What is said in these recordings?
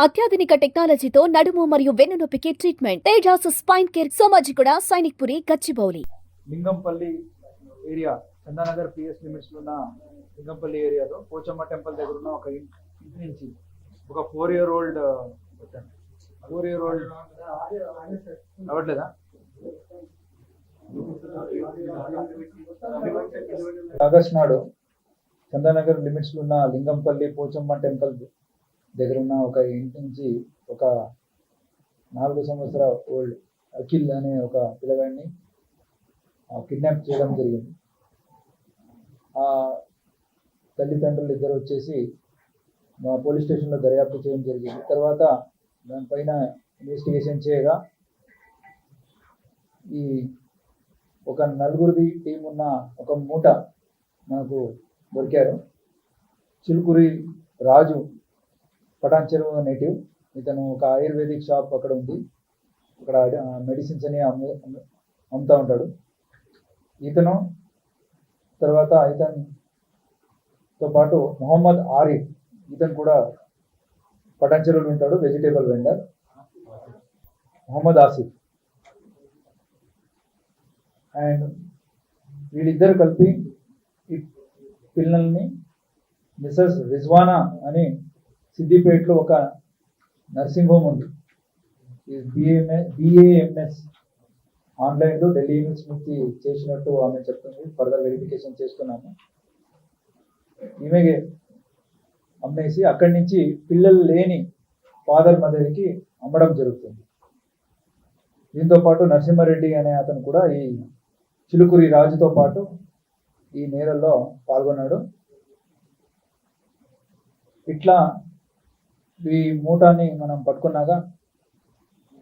అత్యాధునిక టెక్నాలజీతో నడుము మరియు వెన్నునొప్పికి treatment. Tejas Spine Care, Somajiguda, Sainikpuri, Gachibowli. Lingampalli area Chandanagar PS limits లో ఉన్న లింగంపల్లి ఏరియాలో పోచమ్మ టెంపుల్ దగ్గర ఉన్న ఒక ఇంటి నుంచి ఒక 4-year-old అవ్వట్లేదా ఆగస్ట్ నాడు చందానగర్ లిమిట్స్ లో ఉన్న లింగంపల్లి పోచమ్మ టెంపుల్ దగ్గర ఉన్న ఒక ఇంటి నుంచి ఒక 4 సంవత్సరాల ఓల్డ్ అఖిల్ అనే ఒక పిల్లగాడిని కిడ్నాప్ చేయడం జరిగింది. ఆ తల్లిదండ్రులు ఇద్దరు వచ్చేసి మా పోలీస్ స్టేషన్లో దర్యాప్తు చేయడం జరిగింది. తర్వాత దానిపైన ఇన్వెస్టిగేషన్ చేయగా ఈ ఒక 4 టీం ఉన్న ఒక మూట మనకు దొరికారు. చిలుకూరి రాజు పటాన్ చెరువు నేటివ్. ఇతను ఒక ఆయుర్వేదిక్ షాప్ అక్కడ ఉంది, అక్కడ మెడిసిన్స్ అని అమ్ముతూ ఉంటాడు. ఇతను తర్వాత ఇతనితో పాటు మొహమ్మద్ ఆరిఫ్, ఇతను కూడా పటాన్ చెరువులో ఉంటాడు, vegetable vendor. Mohammed Asif and వీళ్ళిద్దరు కలిపి ఈ పిల్లల్ని మిసెస్ రిజ్వానా అని సిద్దిపేటలో ఒక నర్సింగ్ హోమ్ ఉంది, BAMS ఆన్లైన్లో ఢిల్లీ యూనిట్స్ నుంచి చేసినట్టు ఆమె చెప్తుంది. ఫర్దర్ వెరిఫికేషన్ చేస్తున్నాము. ఈమె అమ్మేసి అక్కడి నుంచి పిల్లలు లేని ఫాదర్ మదర్కి అమ్మడం జరుగుతుంది. దీంతో పాటు నరసింహారెడ్డి అనే అతను కూడా ఈ చిలుకూరి రాజుతో పాటు ఈ నేరల్లో పాల్గొన్నాడు. ఇట్లా ఈ మూటాన్ని మనం పట్టుకున్నాక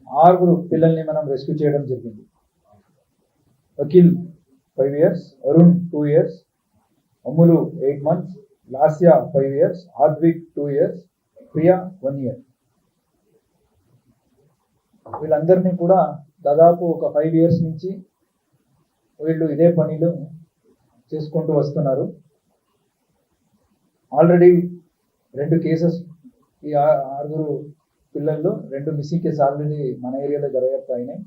6 పిల్లల్ని మనం రెస్క్యూ చేయడం జరిగింది. అఖిల్ 5 years, అరుణ్ 2 years, అమ్ములు 8 months, Lasya 5 years, Advik 2 years, Priya 1 year. వీళ్ళందరినీ కూడా దాదాపు ఒక 5 years నుంచి వీళ్ళు ఇదే పనిలో చేసుకుంటూ వస్తున్నారు. ఆల్రెడీ 2 కేసెస్, ఈ 6 పిల్లల్లో 2 మిస్సింగ్ కేసు ఆల్రెడీ మన ఏరియాలో దర్యాప్తు అయినాయి.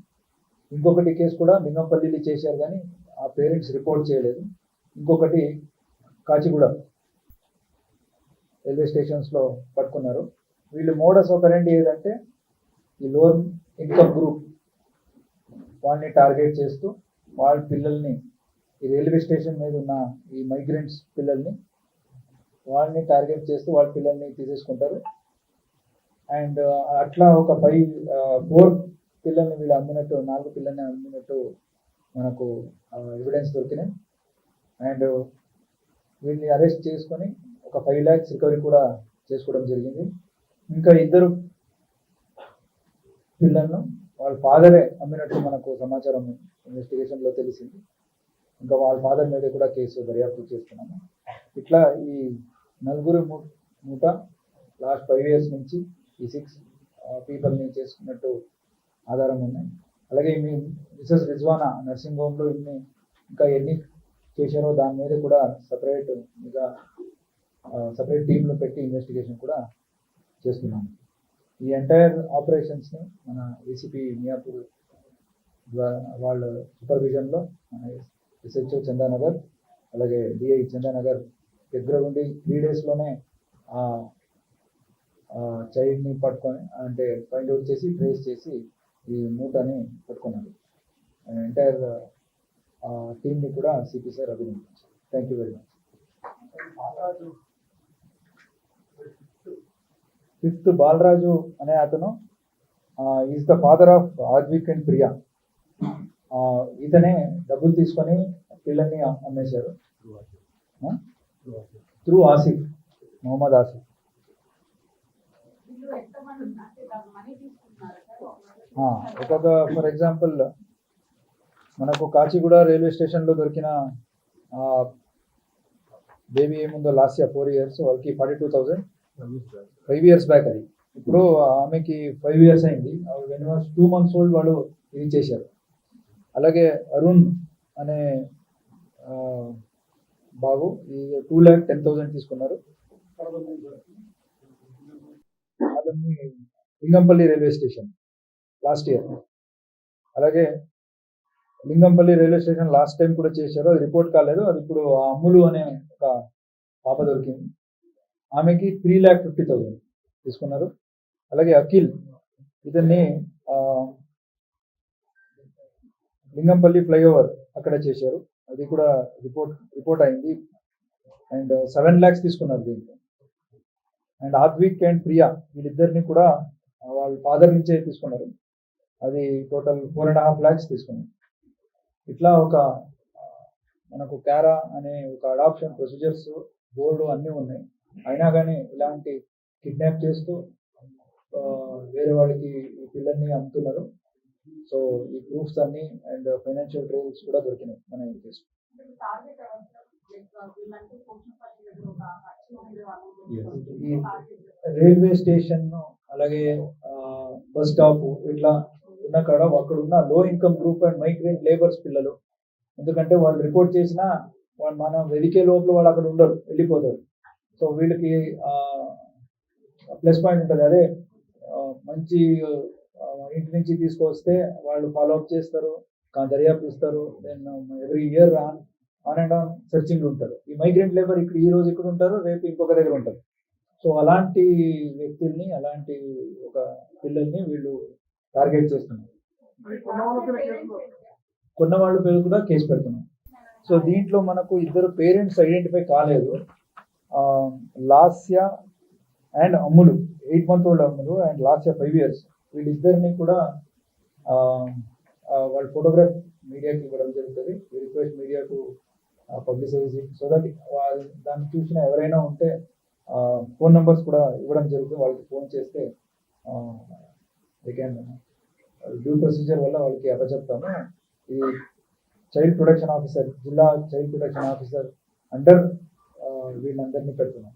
ఇంకొకటి కేసు కూడా లింగంపల్లిలో చేశారు, కానీ ఆ పేరెంట్స్ రిపోర్ట్ చేయలేదు. ఇంకొకటి కాచిగూడ రైల్వే స్టేషన్స్లో పట్టుకున్నారు. వీళ్ళు మోడస్ ఆపరెండి ఏదంటే ఈ లోవర్ ఇన్కమ్ గ్రూప్ వాళ్ళని టార్గెట్ చేస్తూ వాళ్ళ పిల్లల్ని, ఈ రైల్వే స్టేషన్ మీద ఉన్న ఈ మైగ్రెంట్స్ పిల్లల్ని వాళ్ళని టార్గెట్ చేస్తూ వాళ్ళ పిల్లల్ని తీసేసుకుంటారు. అండ్ అట్లా ఒక 4 పిల్లల్ని వీళ్ళు అమ్మినట్టు, 4 పిల్లల్ని అమ్మినట్టు మనకు ఎవిడెన్స్ దొరికినాయి. అండ్ వీళ్ళని అరెస్ట్ చేసుకొని ఒక 5 lakhs రికవరీ కూడా చేసుకోవడం జరిగింది. ఇంకా 2 పిల్లలను వాళ్ళ ఫాదరే అమ్మినట్టు మనకు సమాచారం ఇన్వెస్టిగేషన్లో తెలిసింది. ఇంకా వాళ్ళ ఫాదర్ మీద కూడా కేసు దర్యాప్తు చేస్తున్నాము. ఇట్లా ఈ 4 మూట లాస్ట్ 5 years నుంచి ఈ 6 పీపుల్ని చేసుకున్నట్టు ఆధారం ఉన్నాయి. అలాగే మీ మిసెస్ రిజ్వానా నర్సింగ్ హోమ్లో ఇంకా ఎన్ని చేశారో దాని మీద కూడా సపరేట్ టీంలో పెట్టి ఇన్వెస్టిగేషన్ కూడా చేస్తున్నాము. ఈ ఎంటైర్ ఆపరేషన్స్ని మన ఏసీపీ మియాపూర్ వాళ్ళ సూపర్విజన్లో మన SHO చందానగర్ అలాగే DI చందానగర్ దగ్గర ఉండి 3 daysలోనే చైల్డ్ని పట్టుకొని, అంటే ఫైండ్ అవుట్ చేసి ట్రేస్ చేసి ఈ మూటని పట్టుకున్నారు. ఎంటైర్ టీంని కూడా సిపి సార్ అభినందించారు. Thank you very much. 5th Balaraju అనే అతను is the father of Advik and Priya. ఇతనే డబ్బులు తీసుకొని పిల్లల్ని అమ్మేశారు త్రూ ఆసిఫ్, మొహమ్మద్ ఆసిఫ్. ఒక్కొక్క ఫర్ ఎగ్జాంపుల్ మనకు కాచిగూడ రైల్వే స్టేషన్లో దొరికిన బేబీ ఏముందో లాస్యా 4 years, వాళ్ళకి 42,000 5 years బ్యాక్. అది ఇప్పుడు ఆమెకి 5 years అయింది. 2 months old వాళ్ళు ఇది చేశారు. అలాగే అరుణ్ అనే బాబు ఈ 2,10,000 తీసుకున్నారు. వాళ్ళని Lingampalli railway station last year. అలాగే Lingampalli railway station last time కూడా చేశారు, అది రిపోర్ట్ కాలేదు. అది ఇప్పుడు ఆ అమ్ములు అనే ఒక పాప దొరికింది, ఆమెకి 3,50,000 తీసుకున్నారు. అలాగే అఖిల్ ఇతన్ని లింగంపల్లి ఫ్లైఓవర్ అక్కడ చేశారు, అది కూడా రిపోర్ట్ అయింది. అండ్ 7 lakhs తీసుకున్నారు దీంట్లో. అండ్ ఆద్విక్ అండ్ ప్రియా వీళ్ళిద్దరిని కూడా వాళ్ళ ఫాదర్ నుంచే తీసుకున్నారు, అది టోటల్ 4.5 lakhs తీసుకున్నారు. ఇట్లా ఒక మనకు క్యారా అనే ఒక అడాప్షన్ ప్రొసీజర్స్ బోర్డు అన్నీ ఉన్నాయి. అయినా కానీ ఇలాంటి కిడ్నాప్ చేస్తూ వేరే వాళ్ళకి ఈ పిల్లల్ని అమ్ముతున్నారు. సో ఈ ప్రూఫ్స్ అన్ని అండ్ ఫైనాన్షియల్ ట్రయల్స్ కూడా దొరికినాయి మన ఈ కేసు. ఈ రైల్వే స్టేషన్ అలాగే బస్ స్టాప్ ఇట్లా ఉన్న కాడ అక్కడ ఉన్న లో income group and migrant labours పిల్లలు, ఎందుకంటే వాళ్ళు రిపోర్ట్ చేసినా వాళ్ళు మనం వెదికే లోపల వాళ్ళు అక్కడ ఉండరు, వెళ్ళిపోతారు. సో వీళ్ళకి ప్లస్ పాయింట్ ఉంటుంది, అదే మంచి ఇంటి నుంచి తీసుకొస్తే వాళ్ళు ఫాలో అప్ చేస్తారు, దర్యాప్తు ఇస్తారు. Then every year on and on searching ఉంటారు. ఈ మైగ్రెంట్ లేబర్ ఇక్కడ ఈ రోజు ఇక్కడ ఉంటారు, రేపు ఇంకొక దగ్గర ఉంటారు. సో అలాంటి వ్యక్తుల్ని, అలాంటి ఒక పిల్లల్ని వీళ్ళు టార్గెట్ చేస్తున్నారు. కొన్న వాళ్ళ పేరు కూడా కేసు పెడుతున్నాం. సో దీంట్లో మనకు ఇద్దరు పేరెంట్స్ ఐడెంటిఫై కాలేదు, Lasya and Ammulu, 8 month old Ammulu and Lasya 5 years. వీళ్ళిద్దరిని కూడా వాళ్ళ ఫోటోగ్రాఫ్ మీడియాకి ఇవ్వడం జరుగుతుంది. Request media to publicise it, so that దాన్ని చూసిన ఎవరైనా ఉంటే ఫోన్ నెంబర్స్ కూడా ఇవ్వడం జరుగుతుంది. వాళ్ళకి ఫోన్ చేస్తే దే క్యాన్ డ్యూ ప్రొసీజర్ వల్ల వాళ్ళకి అప్పచెప్తాము. ఈ చైల్డ్ ప్రొటెక్షన్ ఆఫీసర్, జిల్లా చైల్డ్ ప్రొటెక్షన్ ఆఫీసర్ అండర్ వీళ్ళందరినీ పెడుతున్నాం.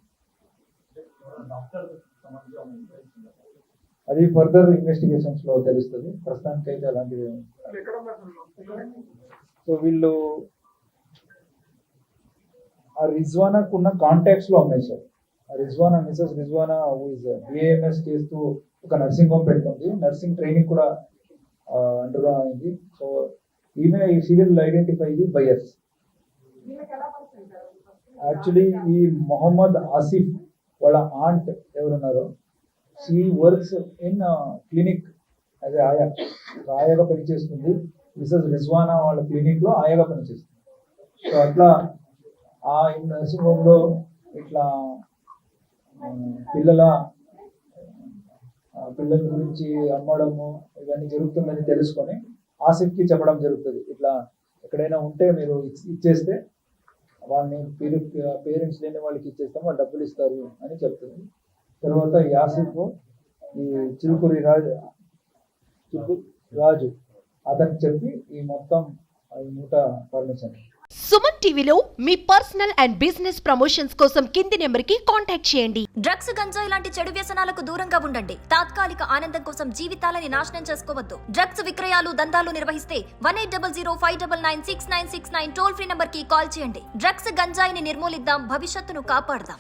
అది ఫర్దర్ ఇన్వెస్టిగేషన్స్ లో తెలుస్తుంది, ప్రస్తుతానికి అయితే అలాంటివి. సో వీళ్ళు ఆ రిజ్వానాకు ఉన్న కాంటాక్ట్స్ లో అమ్మేశారు. రిజ్వానా, మిసెస్ రిజ్వానా బిఏఎంఎస్ చేస్తూ ఒక నర్సింగ్ హోమ్ పెట్టుకుంది, నర్సింగ్ ట్రైనింగ్ కూడా అండర్గా అయింది. సో ఈమె she will identify the buyers. Actually ఈ మొహమ్మద్ ఆసిఫ్ వాళ్ళ ఆంట్ ఎవరున్నారో, she works in clinic as ఆయాగా పనిచేస్తుంది. మిసెస్ రిజ్వానా వాళ్ళ క్లినిక్ లో ఆయాగా పనిచేస్తుంది. సో అట్లా ఆ నర్సింగ్ హోమ్ లో ఇట్లా పిల్లల గురించి అమ్మడము ఇవన్నీ జరుగుతుందని తెలుసుకొని ఆసిఫ్కి చెప్పడం జరుగుతుంది. ఇట్లా ఎక్కడైనా ఉంటే మీరు ఇచ్చేస్తే వాళ్ళని పేరెంట్స్ లేని వాళ్ళకి ఇచ్చేస్తాం, వాళ్ళు డబ్బులు ఇస్తారు అని చెప్తుంది. తర్వాత ఈ ఆసిఫ్ ఈ చిలుకూరి రాజు అతనికి చెప్పి ఈ మొత్తం ఈ మూట పర్మిషన్. సుమన్ టీవీలో మీ పర్సనల్ అండ్ బిజినెస్ ప్రమోషన్స్ కోసం కింది నెంబర్కి కాంటాక్ట్ చేయండి. డ్రగ్స్, గంజాయి లాంటి చెడు వ్యసనాలకు దూరంగా ఉండండి. తాత్కాలిక ఆనందం కోసం జీవితాలని నాశనం చేసుకోవద్దు. డ్రగ్స్ విక్రయాలు, దందాలు నిర్వహిస్తే 1800-599-6969 టోల్ ఫ్రీ నంబర్ కి కాల్ చేయండి. డ్రగ్స్, గంజాయిని నిర్మూలిద్దాం, భవిష్యత్తును కాపాడదాం.